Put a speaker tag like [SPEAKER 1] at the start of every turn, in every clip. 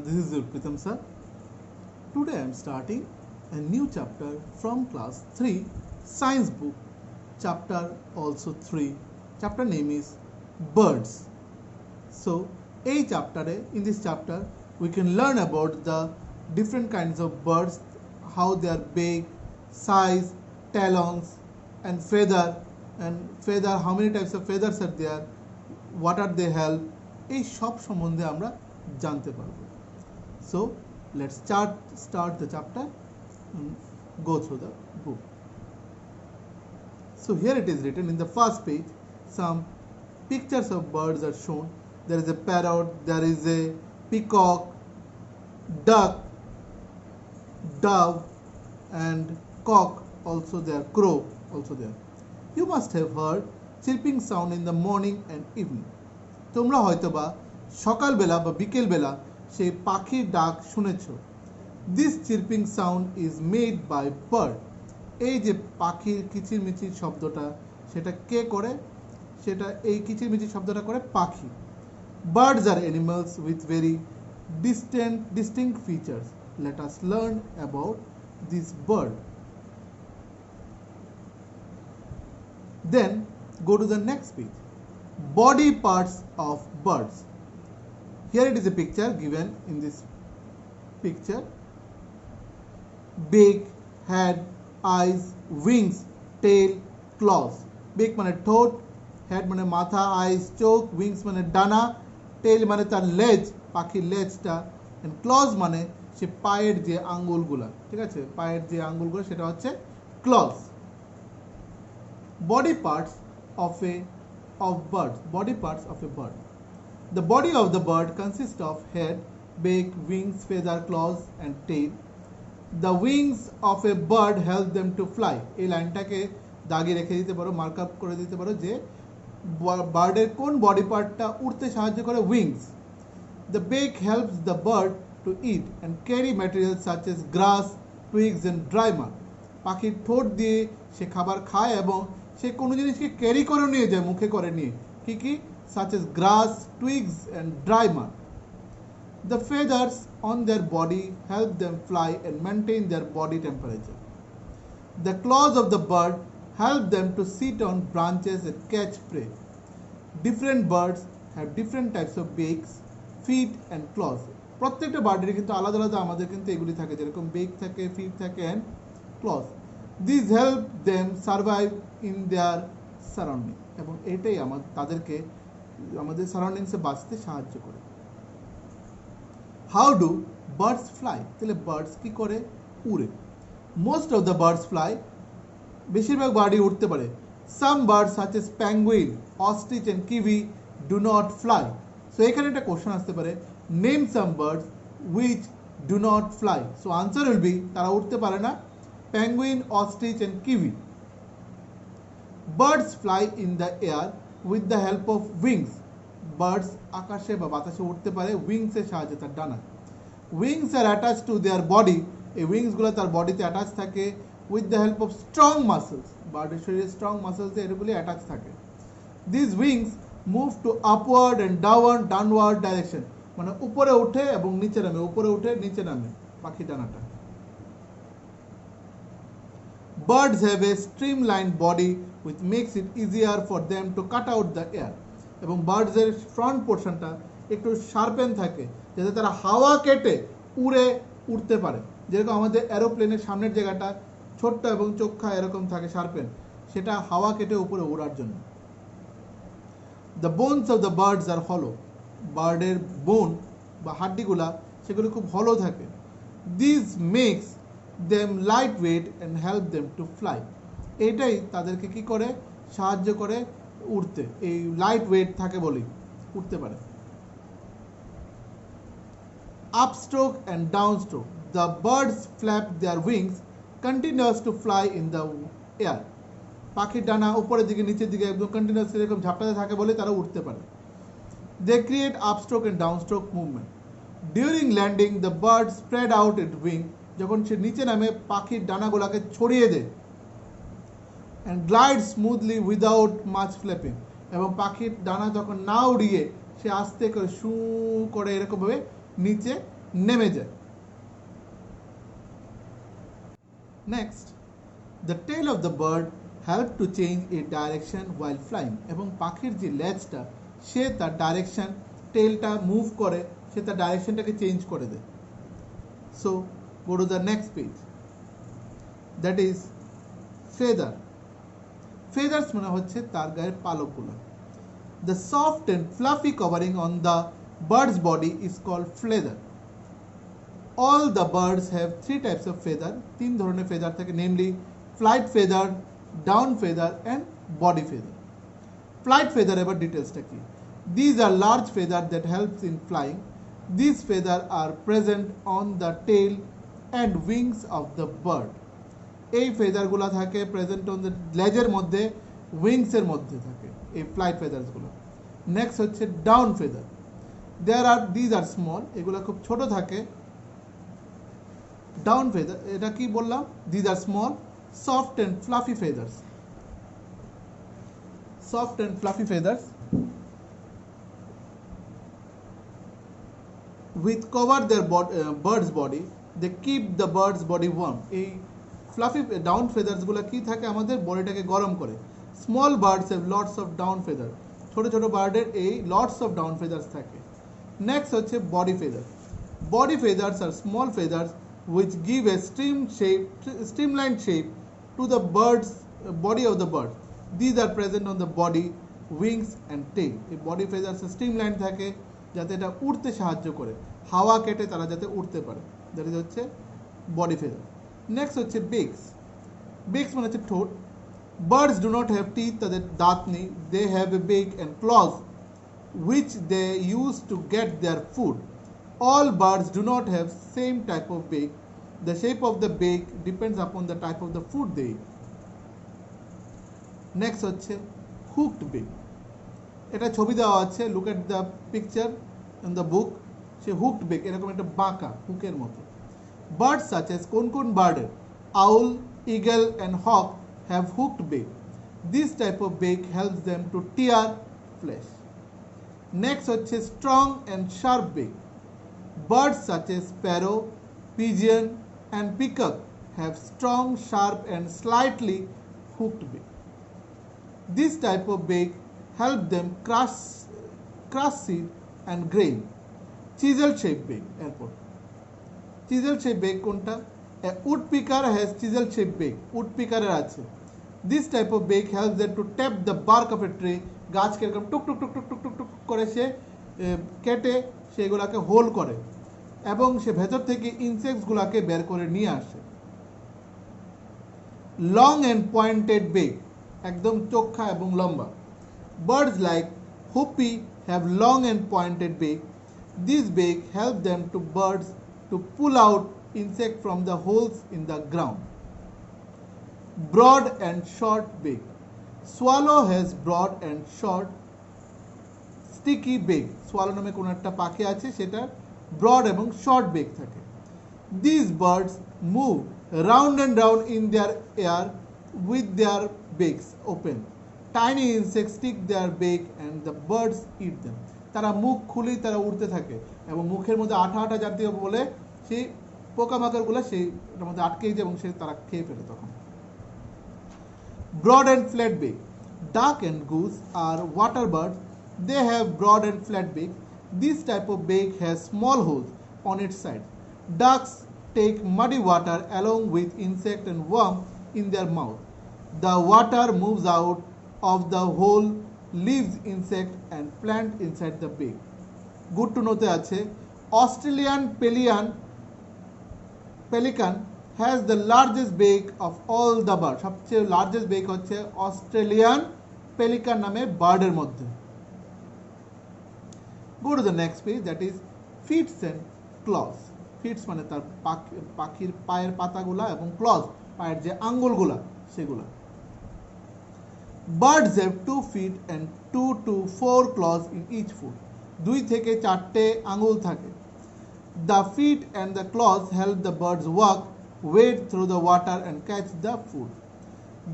[SPEAKER 1] This is your Pritam sir. Today I am starting a new chapter from class 3 science book, chapter also 3. Chapter name is birds. So in this chapter we can learn about the different kinds of birds, how they are big, size, talons and feather, how many types of feathers are there, what are they help, এই সব সম্বন্ধে আমরা জানতে পারবো. So let's start the chapter and go through the book. So here it is written in the first page, some pictures of birds are shown. There is a parrot, there is a peacock, duck, dove and cock also there, crow also there. You must have heard chirping sound in the morning and evening. তোমরা হয়তোবা সকালবেলা বা বিকেলবেলা সেই পাখির ডাক শুনেছো. This chirping sound is made by bird. এই যে পাখির কিচিরমিচির শব্দটা সেটা কে করে? সেটা এই কিচিরমিচির শব্দটা করে পাখি. Birds are animals with very distinct features. Let us learn about this bird. Then go to the next page. Body parts of birds. Here it is a picture given in this picture. Beak, head, eyes, wings, tail, claws. Beak মানে ঠোঁট, head মানে মাথা, eyes চোখ, wings মানে ডানা, tail মানে তার লেজ, পাখির লেজটা, and claws মানে সে পায়ের যে আঙ্গুলগুলো, ঠিক আছে, পায়ের যে আঙ্গুলগুলো সেটা হচ্ছে claws. Body parts of a bird. The body of the bird consists of head, beak, wings, feather, claws and tail. The wings of a bird help them to fly. এই লাইনটাকে দাগিয়ে রেখে দিতে পারো, মার্ক আপ করে দিতে পারো যে বার্ডের কোন বডি পার্টটা উড়তে সাহায্য করে? Wings. The beak helps the bird to eat and carry materials such as grass, twigs and dry mud. পাখির ঠোঁট দিয়ে সে খাবার খায় এবং সে কোনো জিনিসকে ক্যারি করে নিয়ে যায়, মুখে করে নিয়ে, কি such as grass, twigs and dry mud. The feathers on their body help them fly and maintain their body temperature. The claws of the bird help them to sit on branches and catch prey. Different birds have different types of beaks, feet and claws. প্রত্যেকটা বার্ডের কিন্তু আলাদা আলাদা আমাদের কিন্তু এগুলি থাকে, যেরকম bake থাকে, ফিট থাকে and claws. These help them survive in their surrounding. এবং এটাই তাদেরকে আমাদের সারাউন্ডিংসে বাঁচতে সাহায্য করে. How do birds fly? তাহলে বার্ডস কি করে? উড়ে. Most of the birds fly. বেশিরভাগ বার্ডই উড়তে পারে. Some birds such as penguin, ostrich and kiwi do not fly. So এখানে একটা কোশ্চেন আসতে পারে, name some birds which do not fly. So answer will be তারা উড়তে পারে না. Penguin, ostrich and kiwi. Birds fly in the air with the help of wings. Birds আকাশে বা বাতাসে উঠতে পারে wings এর সাহায্যে, তার ডানা. Wings are attached to their body. এই wings গুলো তার বডিতে অ্যাটাচ থাকে with the help of strong muscles. বার্ডের শরীরে স্ট্রং মাসেলস দিয়ে এগুলি অ্যাটাচ থাকে. These wings move to upward and downward direction. মানে উপরে ওঠে এবং নিচে নামে, উপরে ওঠে নিচে নামে পাখি ডানাটা. Birds have a streamlined body which makes it easier for them to cut out the air. এবং বার্ডসের ফ্রন্ট পোর্শনটা একটু শার্পেন থাকে যাতে তারা হাওয়া কেটে উড়তে পারে. যেরকম আমাদের এরোপ্লেনের সামনের জায়গাটা ছোট্ট এবং চোখা এরকম থাকে শার্পেন, সেটা হাওয়া কেটে উপরে ওড়ার জন্য. The bones of the birds are hollow. বার্ডের বোন বা হাড্ডিগুলা সেগুলো খুব হলো থাকে. This makes them lightweight and help them to fly. এটাই তাদেরকে কি করে? সাহায্য করে উড়তে. এই লাইট ওয়েট থাকে বলেই উড়তে পারে. Upstroke and downstroke. The birds flap their wings continuous to fly in the air. পাখির ডানা উপরের দিকে নিচের দিকে একদম কন্টিনিউয়াসলি এরকম ঝাপটাতে থাকে বলে তারা উঠতে পারে. They create upstroke and downstroke movement. During landing, the bird spread out its wing. যখন সে নিচে নামে পাখির ডানাগুলোকে ছড়িয়ে দেয় and glide smoothly without much flapping. এবং পাখির ডানা যখন না উড়িয়ে সে আস্তে করে শু করে এরকমভাবে নিচে নেমে যায়। Next, the tail of the bird help to change a direction while flying, এবং পাখির যে লেজটা সে তার ডাইরেকশন, টেলটা মুভ করে, সে তার ডাইরেকশনটাকে চেঞ্জ করে দেয়। So go to the next page, that is feather. Feathers মানে হচ্ছে তার গায়ের পালকগুলো। The soft and fluffy covering on the birds body is called feather. All the birds have three types of feather, তিন ধরনের feather থাকে, namely flight feather, down feather and body feather. Flight feather এবার ডিটেলসটা কি? These are large feather that helps in flying. These feather are present on the tail and wings of the bird. এই ফেদারগুলো থাকে present on the লেজের মধ্যে, উইংসের মধ্যে থাকে এই ফ্লাইট ফেদার্সগুলো। নেক্সট হচ্ছে down feather. These are small, এগুলো খুব ছোট থাকে। ডাউন ফেদার এটা কি বললাম? These are small soft and fluffy feathers. Soft and fluffy feathers with cover their bird's body, they keep the bird's body warm. এই fluffy down feathers গুলো কি থাকে? আমাদের বডিটাকে গরম করে। Small birds have lots of down feather, ছোট ছোট বার্ডের এই লটস অফ ডাউন ফেদার্স থাকে। নেক্সট হচ্ছে বডি ফেদার। বডি ফেদার্স আর small feathers which give a streamlined shape to the bird's body of the bird. These are present on the body, wings and tail. এই body feathers streamline থাকে যাতে এটা উড়তে সাহায্য করে, হাওয়া কেটে তারা যাতে উড়তে পারে, দ্যাট ইজ হচ্ছে বডি ফেদার। নেক্সট হচ্ছে বিগস। বিগস মানে হচ্ছে ঠোঁট। Birds do not have teeth, তাদের দাঁত নেই। They have a beak and claws which they use to get their food. All birds do not have same type of beak. The shape of the beak depends upon the type of the food they eat. Next হচ্ছে hooked beak. এটা ছবি দেওয়া আছে, look at the picture in the book. Say hooked beak এরকম একটা বাঁকা হুকের মতো। Birds such as কোন বার্ডের owl, eagle and hawk have hooked beak. This type of beak helps them to tear flesh. Next হচ্ছে strong and sharp beak. Birds such as sparrow, pigeon and peacock have strong, sharp and slightly hooked beak. This type of beak help them crush seed and grain. Chisel shaped beak. Airport. Chisel shaped beak কোনটা? A woodpecker has chisel shaped beak. Woodpecker এর আছে। This type of beak helps them to tap the bark of a tree. গাছকে এরকম টুক টুক টুক টুক টুক টুক টুক করে সে কেটে সেগুলোকে whole করে এবং সে ভেতর থেকে ইনসেক্টসগুলোকে বের করে নিয়ে আসে। লং অ্যান্ড পয়েন্টেড বেক, একদম চোখা এবং লম্বা। Birds like hoopoe have long and pointed beak. This beak help them to birds to pull out insect from the holes in the ground. Broad and short beak. Swallow has broad and short sticky beak. Swallow নামে কোন একটা পাখি আছে, সেটা broad এবং short bake থাকে। These birds move round and round in their air with their beaks open. Tiny insects stick their beak and the birds eat them. তারা মুখ খুলেই তারা উড়তে থাকে এবং মুখের মধ্যে আঠা আঠা জাতীয় বলে সেই পোকামাকড়গুলো সেইটার মধ্যে আটকে যায় এবং সে তারা খেয়ে ফেলে তখন। Broad and flat beak. Duck and goose are water birds. They have broad and flat beak. This type of beak has small holes on its side. Ducks take muddy water along with insect and worm in their mouth. The water moves out of the hole, leaves insect and plant inside the beak. Good to know তে আছে Australian pelican has the largest beak of all the birds. সবচেয়ে largest bake হচ্ছে Australian pelican নামে বার্ডের মধ্যে। Go to the next page, that is feet and claws. Feet মানে তার পাখির পায়ের পাতাগুলা এবং claws পায়ের যে আঙ্গুলগুলা সেগুলা। Birds have 2 feet and 2 to 4 claws in each foot. 2 থেকে 4টে আঙ্গুল থাকে। The feet and the claws help the birds walk, wade through the water and catch the food.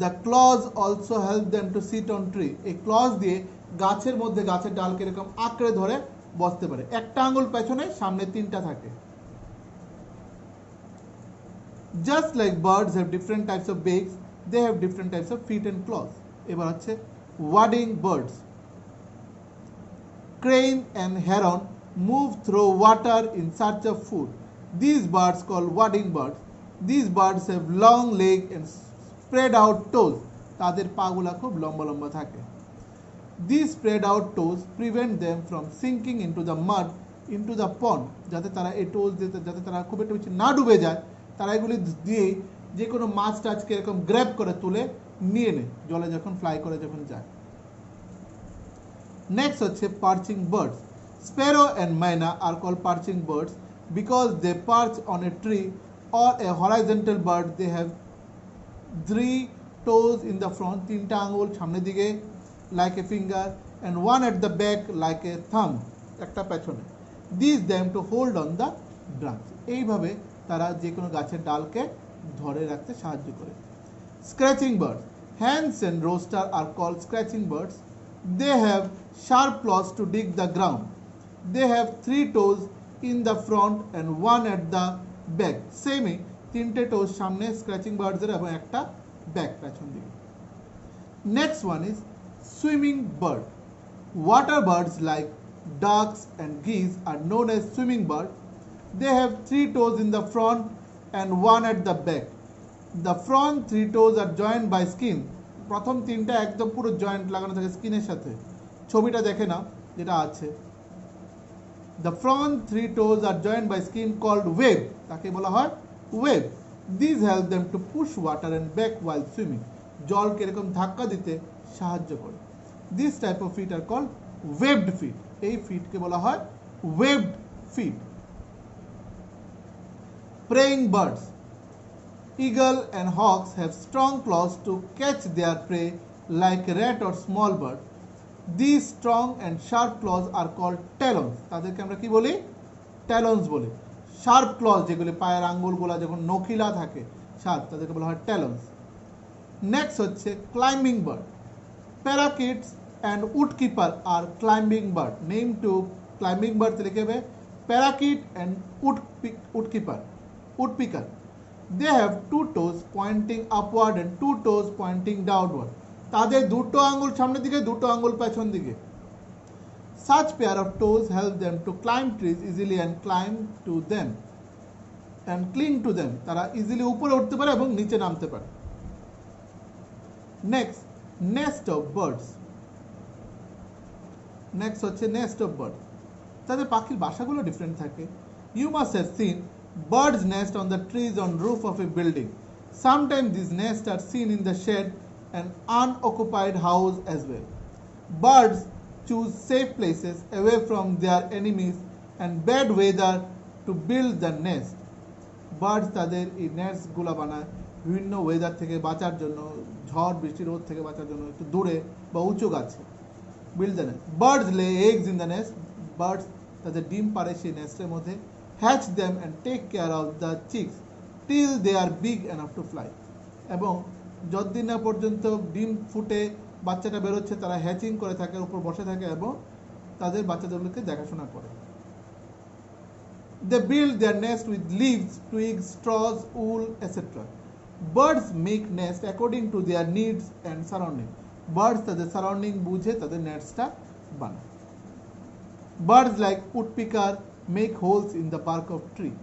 [SPEAKER 1] The claws also help them to sit on tree. এই claws দিয়ে গাছের মধ্যে গাছের ডালকে এরকম আঁকড়ে ধরে বসতে পারে। একটা আঙ্গুল পেছনে, সামনে 3টা থাকে। Just like birds have different types of beaks, they have different types of feet and claws. এবার হচ্ছে wading birds. Crane and heron move through water in search of food. These birds called wading birds. These birds have long legs and spread out toes. তাদের পাগুলা খুব লম্বা লম্বা থাকে. These spread out toes prevent them from sinking into the mud into the pond. যাতে তারা এই টোজ যাতে তারা খুব একটা বেশি না ডুবে যায়, তারা এগুলি দিয়ে যে কোনো মাছ টাছকে এরকম গ্র্যাব করে তুলে নিয়ে নেয় জলে যখন ফ্লাই করে যখন যায়. Next হচ্ছে perching birds. Sparrow and myna are called perching birds because they perch on a tree or a horizontal bird. They have 3 toes in the front, 3টা আঙ্গুল সামনের দিকে like a finger and one at the back like a thumb, একটা পেছনে. These them to hold on the branch. এইভাবে তারা যে কোনো গাছের ডালকে ধরে রাখতে সাহায্য করে. Scratching birds. Hens and rooster are called scratching birds. They have sharp claws to dig the ground. They have 3 toes in the front and one at the back. Same, 3টে toes সামনে স্ক্র্যাচিং বার্ডসের এবং একটা back পেছন দিকে. Next one is swimming bird. Water birds like ducks and geese are known as swimming birds. They have 3 toes in the front and one at the back. The front 3 toes are joined by skin. প্রথম 3টা একদম পুরো joint লাগানো থাকে স্কিনের সাথে. ছবিটা দেখে নাও যেটা আছে. The front 3 toes are joined by skin called web. তাকে বলা হয় web. These help them to push water and back while swimming. জলকে এরকম ধাক্কা দিতে সাহায্য করে. This type of feet are called webbed feet. এই ফিটকে বলা হয় webbed feet. Praying birds. Eagle and hawks have strong claws to catch their prey like a rat or small bird. These strong and sharp claws are called talons. তাদেরকে আমরা কি বলি? talons বলি. Sharp claws যেগুলি পায়ের আঙ্গুলগুলা যখন নখিলা থাকে sharp, তাদেরকে বলা হয় talons. Next হচ্ছে climbing bird. Parakeets and woodpecker are climbing bird. Name to climbing bird লিখে হবে parakeet and woodpecker. They have 2 toes pointing upward and 2 toes pointing downward. তাদের দুটো আঙ্গুল সামনের দিকে, দুটো আঙ্গুল পেছন দিকে. Such pair of toes help them to climb trees easily and climb to them and cling to them. তারা ইজিলি উপরে উঠতে পারে এবং নিচে নামতে পারে. Next, nest of birds. Next হচ্ছে nest of birds. তাদের পাখির বাসাগুলো ডিফারেন্ট থাকে. You must have seen birds nest on the trees on roof of a building. Sometimes these nests are seen in the shed and unoccupied house as well. Birds choose safe places away from their enemies and bad weather to build the nest. Birds তাদের এই nest গুলা বানায় বিভিন্ন weather থেকে বাঁচার জন্য, ঝড় বৃষ্টি রোদ থেকে বাঁচার জন্য একটু দূরে বা উঁচু গাছে. Build the nest. Birds lay eggs in the nest. Birds তাদের ডিম পাড়ে সেই নেস্টের মধ্যে. Hatch them and take care of the chicks till they are big enough to fly. এবং যতদিন না পর্যন্ত ডিম ফুটে বাচ্চাটা বেরোচ্ছে তারা হ্যাচিং করে থাকে, উপর বসে থাকে এবং তাদের বাচ্চাদেরকে দেখাশোনা করে. They build their nest with leaves, twigs, straws, wool, etc. Birds make nest according to their needs and surrounding. Birds তাদের সারাউন্ডিং বুঝে তাদের নেস্টটা বানায়. Birds like woodpecker make holes in the bark of tree.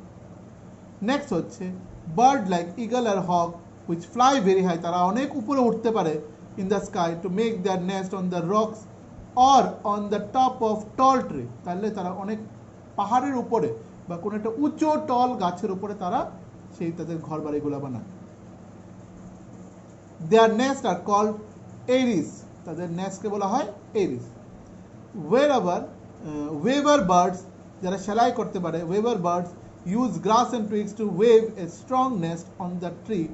[SPEAKER 1] Next হচ্ছে bird like eagle or hawk which fly very high. তারা অনেক উপরে উঠতে পারে in the sky to make their nest on the rocks or on the top of tall tree. তাহলে তারা অনেক পাহাড়ের উপরে বা কোনো একটা উঁচু টল গাছের উপরে তারা সেই তাদের ঘর বাড়িগুলো বানায়. Their nests are called eyries. তাদের নেস্টকে বলা হয় eyries. Weaver birds যারা সেলাই করতে পারে, weaver birds use grass and twigs to weave a strong nest on the tree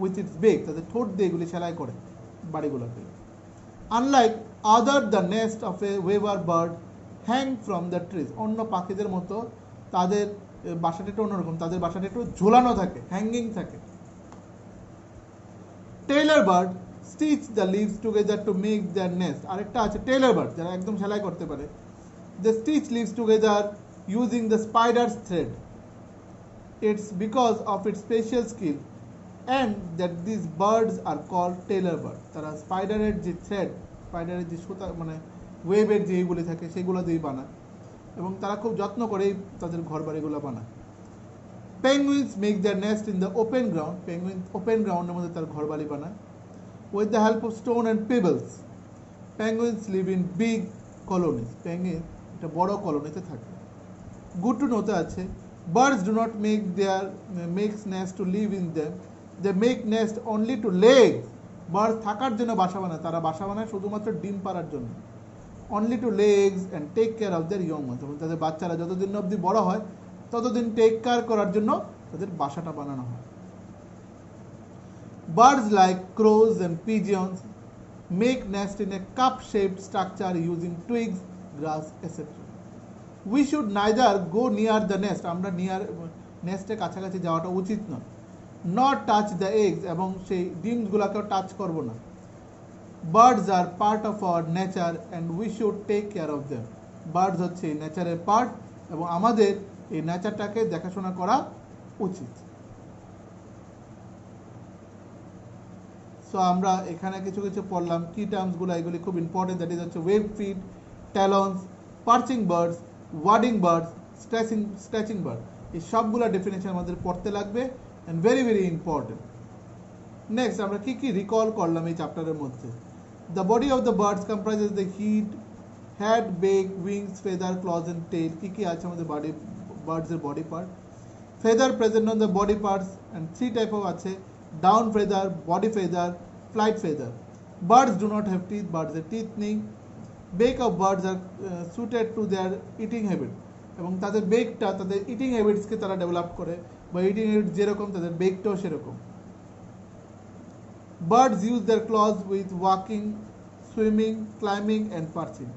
[SPEAKER 1] with its beak. তাদের ঠোঁট দিয়ে এগুলি সেলাই করে বাড়িগুলোকে. Unlike the nest of a weaver bird hang from the trees. অন্য পাখিদের মতো তাদের বাসাটা একটু অন্যরকম, তাদের বাসাটা একটু ঝোলানো থাকে, হ্যাঙ্গিং থাকে. Tailor bird stitch the leaves together to make their nest. আরেকটা আছে টেইলর বার্ড যারা একদম সেলাই করতে পারে. They stitch leaves together using the spider's thread. It's because of its special skill and that these birds are called tailor bird. তারা স্পাইডারের যে thread, স্পাইডারের যে সুতা মানে ওয়েবের যে এইগুলি থাকে সেগুলো দিয়ে বানায় এবং তারা খুব যত্ন করেই তাদের ঘর বাড়িগুলো বানায়। Penguins make their nest in the open ground. Penguin open গ্রাউন্ডের মধ্যে তার ঘর বাড়ি বানায়। With the help of stone and pebbles, penguins live in big colonies. Penguin একটা বড় কলোনিতে থাকে। Good to know আছে birds do not makes nest to live in them. They make nest only to lay eggs. Birds থাকার জন্য বাসা বানায়, তারা বাসা বানায় শুধুমাত্র ডিম পাড়ার জন্য। Only to lay eggs and take care of their young ones. এবং তাদের বাচ্চারা যতদিন অবধি বড় হয় ততদিন টেক কেয়ার করার জন্য তাদের বাসাটা বানানো হয়। Birds like crows and pigeons make nest in a cup-shaped structure using twigs, grass, etc. We should neither go near the nest, আমরা নিয়ার নেস্টের কাছাকাছি যাওয়াটা উচিত নয়, not touch the eggs, এবং সেই ডিমগুলোকেও টাচ করব না। Birds are part of our nature and we should take care of them. Birds হচ্ছে নেচারের পার্ট এবং আমাদের এই নেচারটাকে দেখাশোনা করা উচিত। সো আমরা এখানে কিছু কিছু পড়লাম কি টার্মসগুলো, এগুলি খুব ইম্পর্টেন্ট। দ্যাট ইজ হচ্ছে web feet, talons, perching birds, ওয়ার্ডিং বার্ডস, স্ট্রেচিং বার্ড, এই সবগুলো ডেফিনেশন আমাদের পড়তে লাগবে and very very important. Next আমরা কি কি রিকল করলাম এই চ্যাপ্টারের মধ্যে। The body of the birds comprises the head, beak, wings, feather, claws and tail. কি কি আছে আমাদের বার্ডসের body part. Feather present on the body parts and 3 type of আছে, down feather, body feather, flight feather. Birds do not have teeth, বার্ডসের teeth নেই। Beak of birds are suited to their eating habit, এবং তাদের বেকটা তাদের eating হ্যাবিটসকে তারা develop করে, বা eating habit যেরকম তাদের বেকটাও সেরকম। Birds use their claws with walking, swimming, climbing and perching.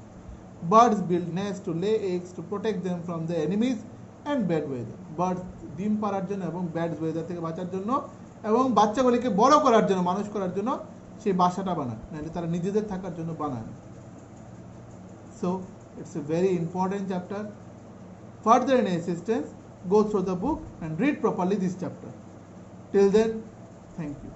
[SPEAKER 1] Birds build nests to lay eggs to protect them from the enemies and bad weather. Birds ডিম পাড়ার জন্য এবং ব্যাড ওয়েদার থেকে বাঁচার জন্য এবং বাচ্চাগুলিকে বড় করার জন্য, মানুষ করার জন্য সেই বাসাটা বানায়, নাহলে তারা নিজেদের থাকার জন্য বানায় না। So it's a very important chapter. Further any assistance, go through the book and read properly this chapter. Till then, thank you.